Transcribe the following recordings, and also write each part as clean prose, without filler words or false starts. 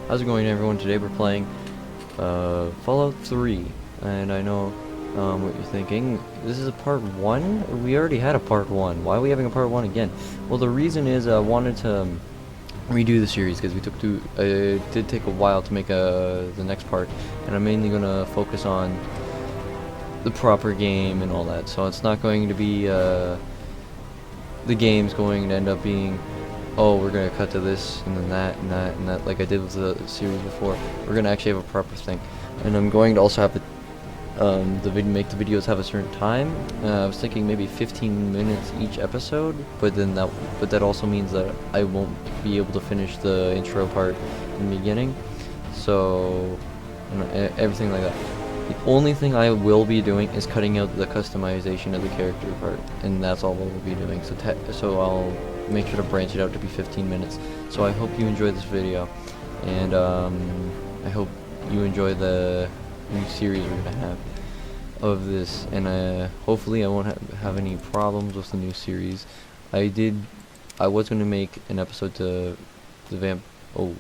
How's it going, everyone? Today we're playing Fallout 3, and I know what you're thinking. This is a part 1? We already had a part 1. Why are we having a part 1 again? Well, the reason is I wanted to redo the series because it did take a while to make the next part, and I'm mainly gonna focus on the proper game and all that. So it's not going to be the game's going to end up being, oh, we're gonna cut to this and then that and that and that, like I did with the series before. We're gonna actually have a proper thing, and I'm going to also have make the videos have a certain time. I was thinking maybe 15 minutes each episode, but that also means that I won't be able to finish the intro part in the beginning. So everything like that. The only thing I will be doing is cutting out the customization of the character part, and that's all we'll be doing. So I'll make sure to branch it out to be 15 minutes. So I hope you enjoy this video, and I hope you enjoy the new series we're gonna have of this, and hopefully I won't have any problems with the new series. I was gonna make an episode to the oh.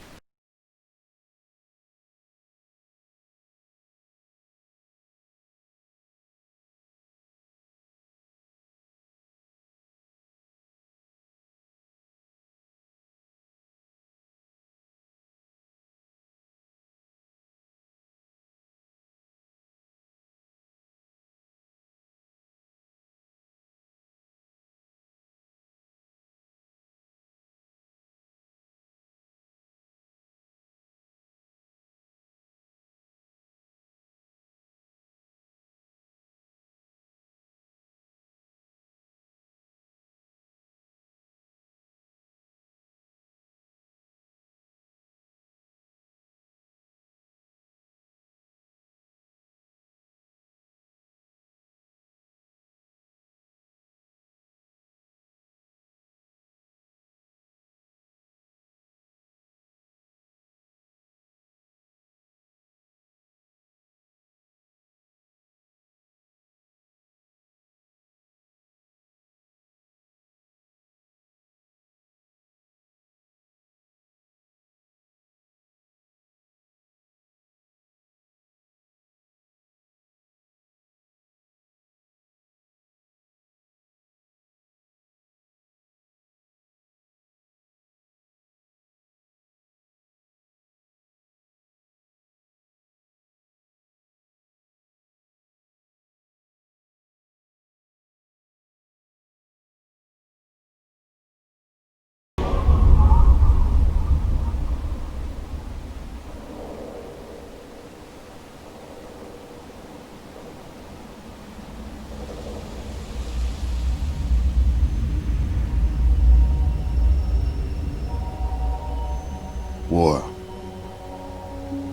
War.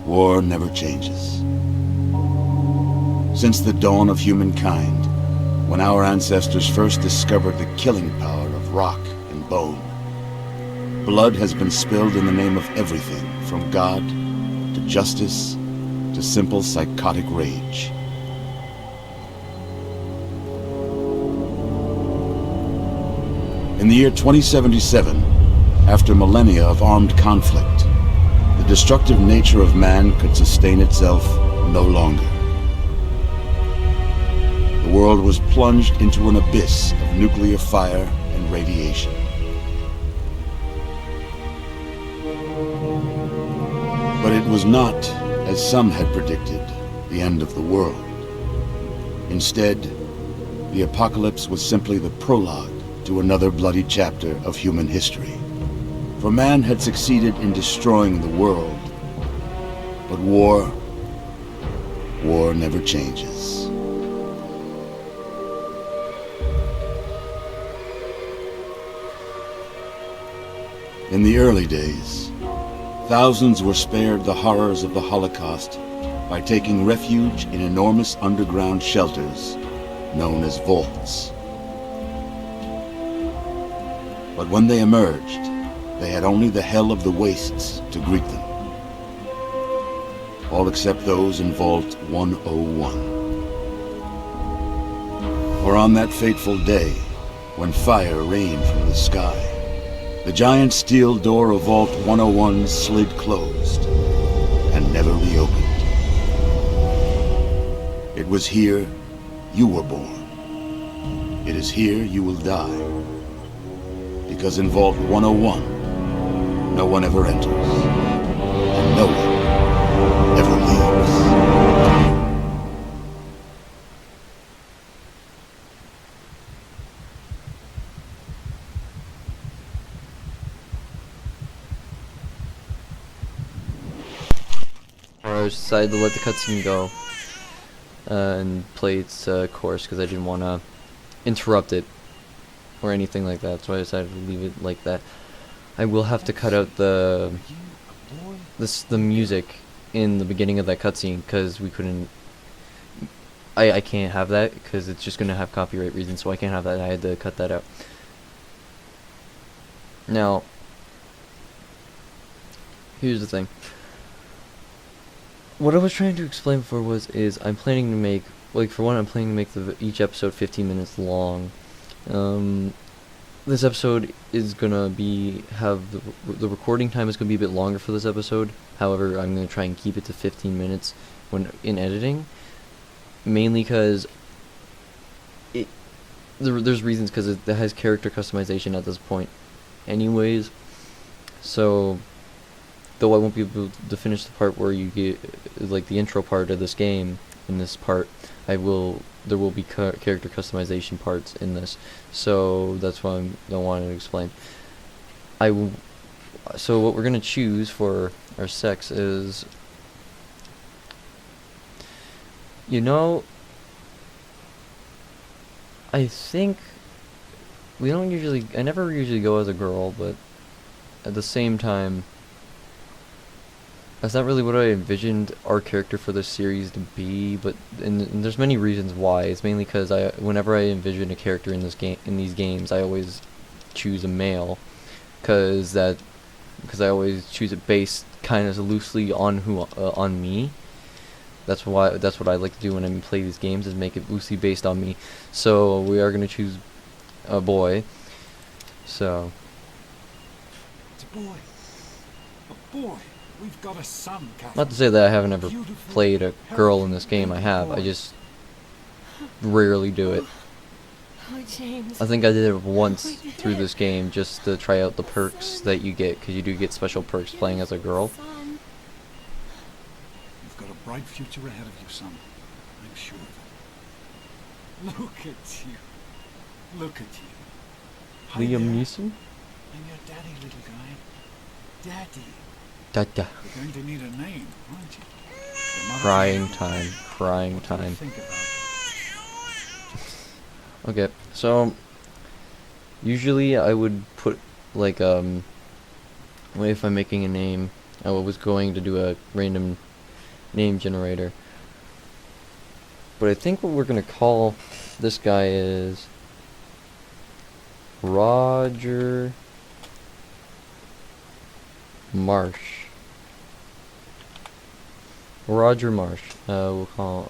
War never changes. Since the dawn of humankind, when our ancestors first discovered the killing power of rock and bone, blood has been spilled in the name of everything from God to justice to simple psychotic rage. In the year 2077, after millennia of armed conflict, the destructive nature of man could sustain itself no longer. The world was plunged into an abyss of nuclear fire and radiation. But it was not, as some had predicted, the end of the world. Instead, the apocalypse was simply the prologue to another bloody chapter of human history. For man had succeeded in destroying the world, but war never changes. In the early days, thousands were spared the horrors of the Holocaust by taking refuge in enormous underground shelters known as vaults. But when they emerged, they had only the hell of the wastes to greet them. All except those in Vault 101. For on that fateful day, when fire rained from the sky, the giant steel door of Vault 101 slid closed, never reopened. It was here you were born. It is here you will die. Because in Vault 101, no one ever enters. And no one ever leaves. I decided to let the cutscene go and play its course because I didn't want to interrupt it or anything like that, so I decided to leave it like that. I will have to cut out the music in the beginning of that cutscene because we couldn't. I can't have that because it's just gonna have copyright reasons, so I can't have that. I had to cut that out. Now, here's the thing. What I was trying to explain before is I'm planning to make, like, for one, I'm planning to make each episode 15 minutes long. This episode is gonna have the recording time is gonna be a bit longer for this episode. However, I'm gonna try and keep it to 15 minutes when in editing, mainly because there's reasons, because it has character customization at this point, anyways. So, though I won't be able to finish the part where you get, like, the intro part of this game in this part, there will be character customization parts in this, so that's why I wanted to explain. So what we're gonna choose for our sex is, I think I never usually go as a girl, but at the same time, that's not really what I envisioned our character for this series to be, but and there's many reasons why. It's mainly because whenever I envision a character in these games, I always choose a male, because I always choose it based kind of loosely on on me. That's what I like to do when I play these games, is make it loosely based on me. So we are gonna choose a boy. So it's a boy. A boy. We've got a son, Catherine. Not to say that I haven't ever played a girl in this game. I have. I just rarely do it. Oh, James. I think I did it once through this game just to try out the perks that you get, because you do get special perks playing as a girl. You've got a bright future ahead of you, son. I'm sure of it. Look at you. Look at you. Hi Liam there. Neeson? I'm your daddy, little guy. Daddy. Dada. You're going to need a name, aren't you? Your mother- Crying time. Crying What do you time. think about it? Okay, so usually I would put, like, if I'm making a name, I was going to do a random name generator. But I think what we're gonna call this guy is Roger Marsh. Roger Marsh. We'll call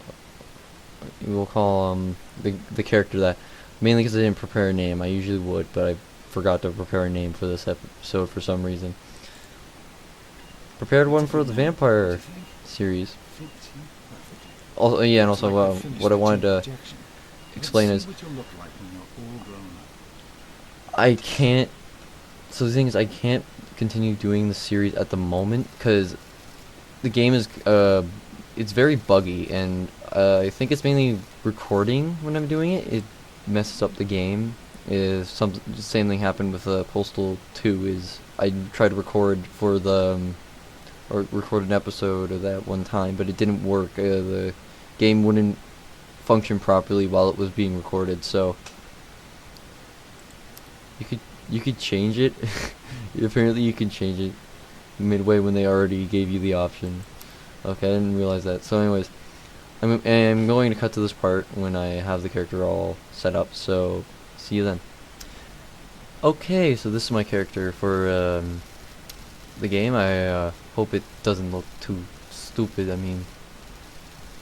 the character that, mainly because I didn't prepare a name. I usually would, but I forgot to prepare a name for this episode for some reason. Prepared one for the vampire series. Fits you perfectly. Also, yeah, and It's also like we finished what I the wanted to injection. explain Let's is see what you'll look like when you're all grown up. I can't. So the thing is, I can't continue doing the series at the moment because the game is it's very buggy, and I think it's mainly recording when I'm doing it. It messes up the game. The same thing happened with Postal 2. Is I tried to record for or record an episode of that one time, but it didn't work. The game wouldn't function properly while it was being recorded. So you could change it. Apparently you can change it midway when they already gave you the option. Okay, I didn't realize that. So anyways, I'm going to cut to this part when I have the character all set up, so see you then. Okay, so this is my character for the game. I hope it doesn't look too stupid. I mean,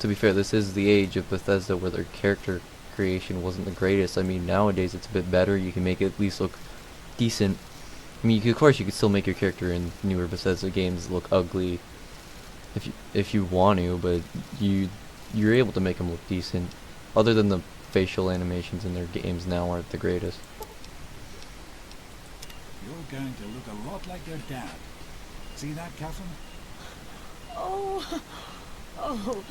to be fair, this is the age of Bethesda where their character creation wasn't the greatest. I mean, nowadays it's a bit better. You can make it at least look decent. I mean, of course you could still make your character in newer Bethesda games look ugly if you want to, but you're able to make them look decent. Other than the facial animations in their games now aren't the greatest. You're going to look a lot like your dad. See that, Catherine? Oh, oh,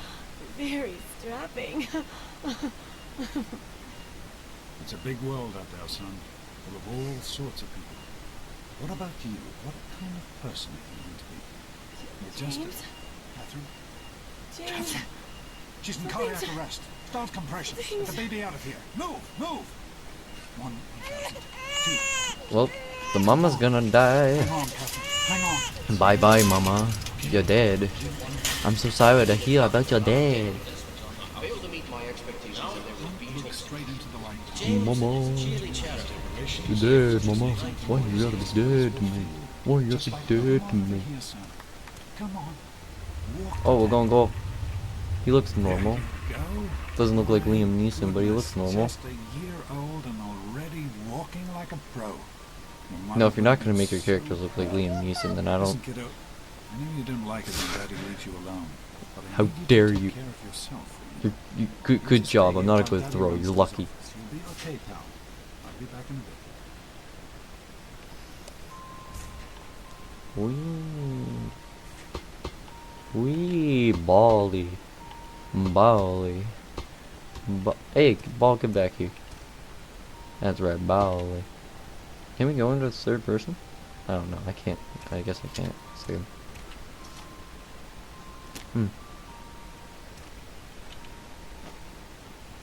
very strapping. It's a big world out there, son, full of all sorts of people. What about you? What kind of person are you going to be? You're just James? Catherine? James, Catherine! She's in Something's- cardiac arrest. Start compression. Get Things- the baby out of here. Move! Move! 1,000. 2. Well, the mama's gonna die. Hang on, Catherine. Hang on. Bye bye, mama. You're dead. I'm so sorry to hear about your dad. Failed to meet my expectations and there will be Look straight into the light. Mama, you're dead, mama. Why you gotta be dead to me? Why you Just gotta be like dead that. to Come on, me? here, son. Come on. Walk Oh, we're down. gonna go. He looks There normal. you go. Doesn't look like My Liam Neeson, but he looks goodness, normal. Just a year old and already walking like a pro. No, if you're not gonna make your characters look like Liam Neeson, then I Listen, don't. kiddo, I know you don't like it when Daddy leaves you alone. But I How need you to dare take you. care of yourself, will you? Good Just job. stay I'm here not a while good Daddy thrower. runs You're this lucky. office. You'll be okay, pal. I'll be back in a bit. Wee, Bally, Bally, hey, ball, get back here. That's right, Bally. Can we go into the third person? I don't know. I can't. I guess I can't. See him.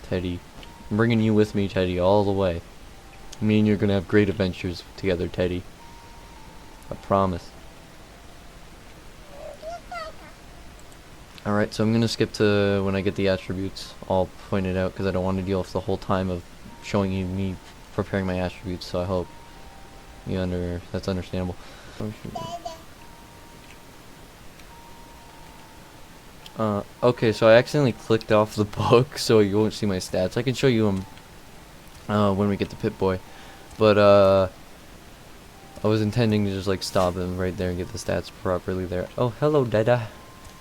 Teddy, I'm bringing you with me, Teddy, all the way. Me and you're gonna have great adventures together, Teddy. I promise. Alright, so I'm gonna skip to when I get the attributes all pointed out because I don't want to deal with the whole time of showing you me preparing my attributes, so I hope that's understandable. Okay, so I accidentally clicked off the book, so you won't see my stats. I can show you them when we get to Pip-Boy, but I was intending to just like stop him right there and get the stats properly there. Oh, hello, Dada.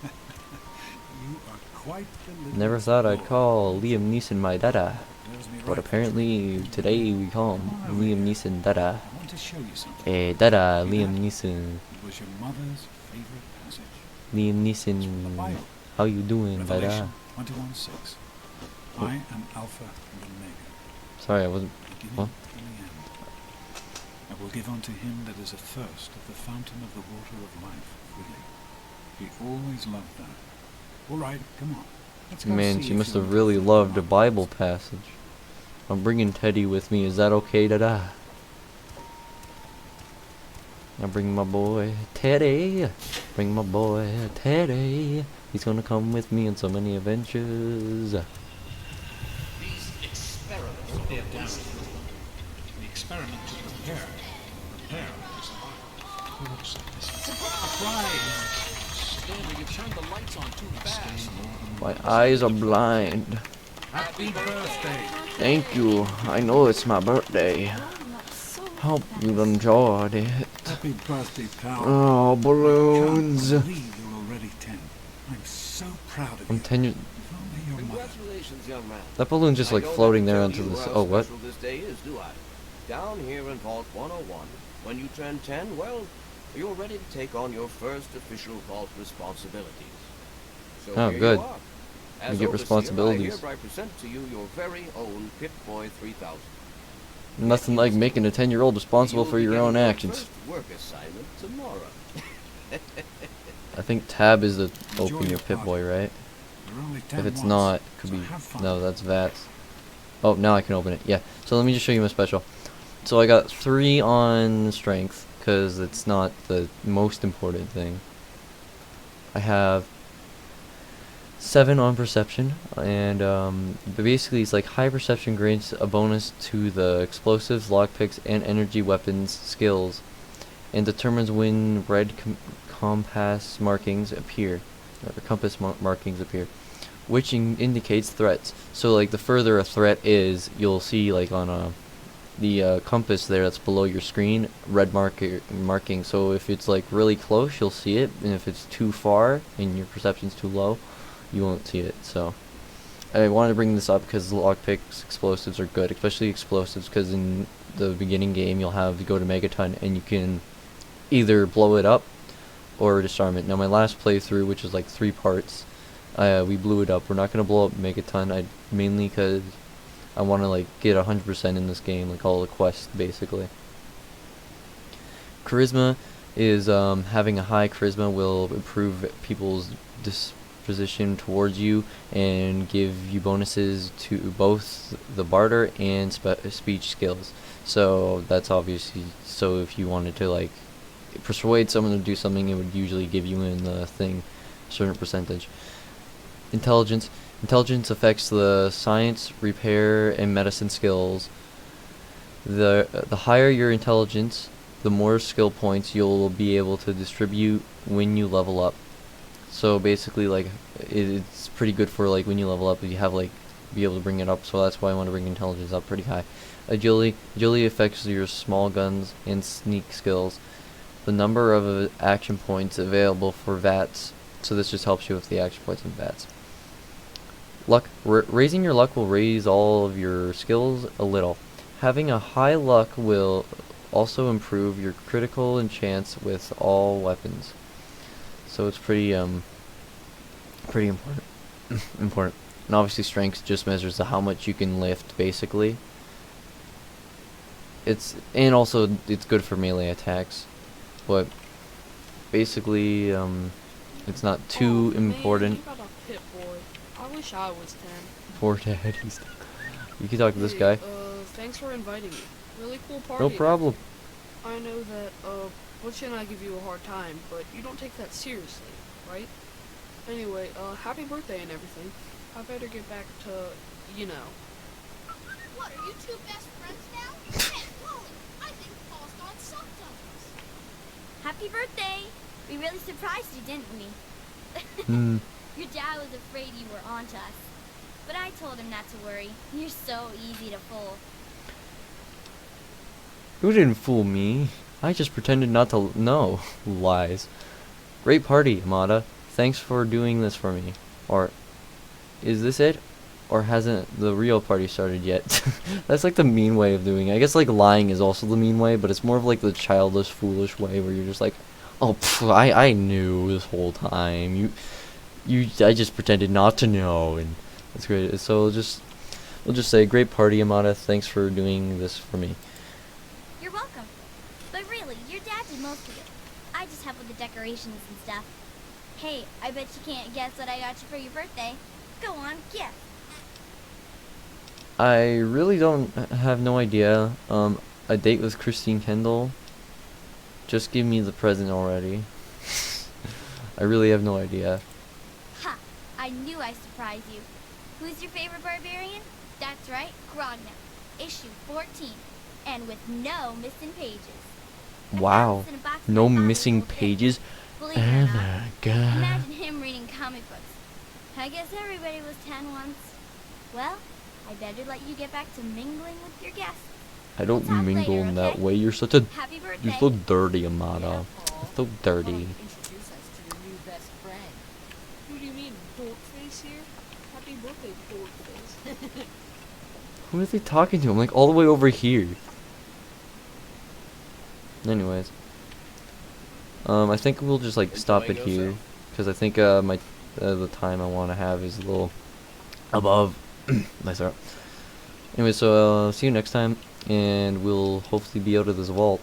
You are quite the little Never thought I'd boy. call Liam Neeson my Dada, Serves me but right. apparently today we call him Liam Neeson Dada. I want to show you something. Hey, Dada, See Liam that? Neeson. It was your mother's favorite passage. Liam It's from the Neeson, Bible. how you doing, Dada? Revelation 21:6. I am Alpha and Omega, Sorry, I wasn't. beginning What? and the end. I will give unto him that is athirst of the fountain of the water of life freely. He always loved that. All right, come on. Let's go Man, see she if must you're have looking really for loved a mom. Bible passage. I'm bringing Teddy with me. Is that okay, Dada? I'm bringing my boy Teddy. Bring my boy Teddy. He's gonna come with me on so many adventures. These experiments are their destiny. The experiment to prepare. Prepare is the Stanley, you turned the lights on too fast. My eyes are blind. Happy birthday. Thank you. I know it's my birthday. Hope you enjoyed it. Happy birthday, pal. Oh, I balloons. can't believe you're already 10. I'm so proud of I'm you. 10 years. If only your mother. Congratulations, young man. That balloon's just I like don't floating have to there tell onto you this. how Oh, what? special this day is, do I? Down here in Vault 101, when you turn 10, well, you're ready to take on your first official vault responsibilities. So Oh, here good. you are. We As get overseer, responsibilities. I hereby present to you your very own Pip-Boy 3000. Nothing like making a 10-year-old responsible You'll for your begin own actions. First work assignment tomorrow. I think tab is the Enjoy open your your Pip-Boy, right? You're only 10 If it's once, not, it could so be. have fun. No, that's VATS. Oh, now I can open it. Yeah. So let me just show you my special. So I got 3 on strength, because it's not the most important thing. I have 7 on perception, and but basically it's like high perception grants a bonus to the explosives, lockpicks, and energy weapons skills, and determines when red compass markings appear, or compass markings appear, which indicates threats. So like the further a threat is, you'll see like on a the compass there that's below your screen, red marking. So if it's like really close, you'll see it, and if it's too far and your perception's too low, you won't see it. So I wanted to bring this up because lockpicks, explosives are good, especially explosives, because in the beginning game you'll have to go to Megaton and you can either blow it up or disarm it. Now my last playthrough, which was like 3 parts, we blew it up. We're not gonna blow up Megaton, mainly because I want to like get 100% in this game, like all the quests basically. Charisma is having a high charisma will improve people's disposition towards you and give you bonuses to both the barter and speech skills. So that's obviously, so if you wanted to like persuade someone to do something, it would usually give you in the thing a certain percentage. Intelligence affects the science, repair, and medicine skills. The higher your intelligence, the more skill points you'll be able to distribute when you level up. So basically, like, it's pretty good for like when you level up, if you have like be able to bring it up. So that's why I want to bring intelligence up pretty high. Agility affects your small guns and sneak skills. The number of action points available for VATs. So this just helps you with the action points and VATs. Luck. Raising your luck will raise all of your skills a little. Having a high luck will also improve your critical and chance with all weapons. So it's pretty important. important. And obviously strength just measures how much you can lift basically. And also it's good for melee attacks. But basically it's not too important. Man, you got a pit boy. I wish I was 10. Poor daddies. You can talk to this guy. Thanks for inviting me. Really cool party. No problem. I know that, Butch and I give you a hard time, but you don't take that seriously, right? Anyway, happy birthday and everything. I better get back to, you know. What, are you two best friends now? Man, Wally, I think Paul's gone sometimes. Happy birthday! We really surprised you, didn't we? Your dad was afraid you were onto us. But I told him not to worry. You're so easy to fool. You didn't fool me. I just pretended not to know. Lies. Great party, Amada. Thanks for doing this for me. Or, is this it? Or hasn't the real party started yet? That's like the mean way of doing it. I guess like lying is also the mean way, but it's more of like the childish, foolish way where you're just like, oh, I knew this whole time. I just pretended not to know, and that's great. So we'll just say, great party, Amada. Thanks for doing this for me. You're welcome. But really, your dad did most of it. I just help with the decorations and stuff. Hey, I bet you can't guess what I got you for your birthday. Go on, guess. I really don't have no idea. A date with Christine Kendall. Just give me the present already. I really have no idea. Ha! I knew I'd surprise you. Who's your favorite barbarian? That's right, Grogna. Issue 14. And with no missing pages. I Wow. found this in a box No my father missing will pick. pages? Believe it or Oh not. my god. Imagine him reading comic books. I guess everybody was 10 once. Well, I better let you get back to mingling with your guests. I don't We'll talk mingle later, in that okay? way. You're such a... Happy birthday. You're so dirty, Amada. You're so dirty. Introduce us to your new best friend. Who do you mean, Dorkface here? Happy birthday, Dorkface. Who is he talking to? I'm like all the way over here. Anyways. I think we'll just like stop it here. Because I think the time I want to have is a little above my throat. Anyway, so see you next time. And we'll hopefully be out of this vault.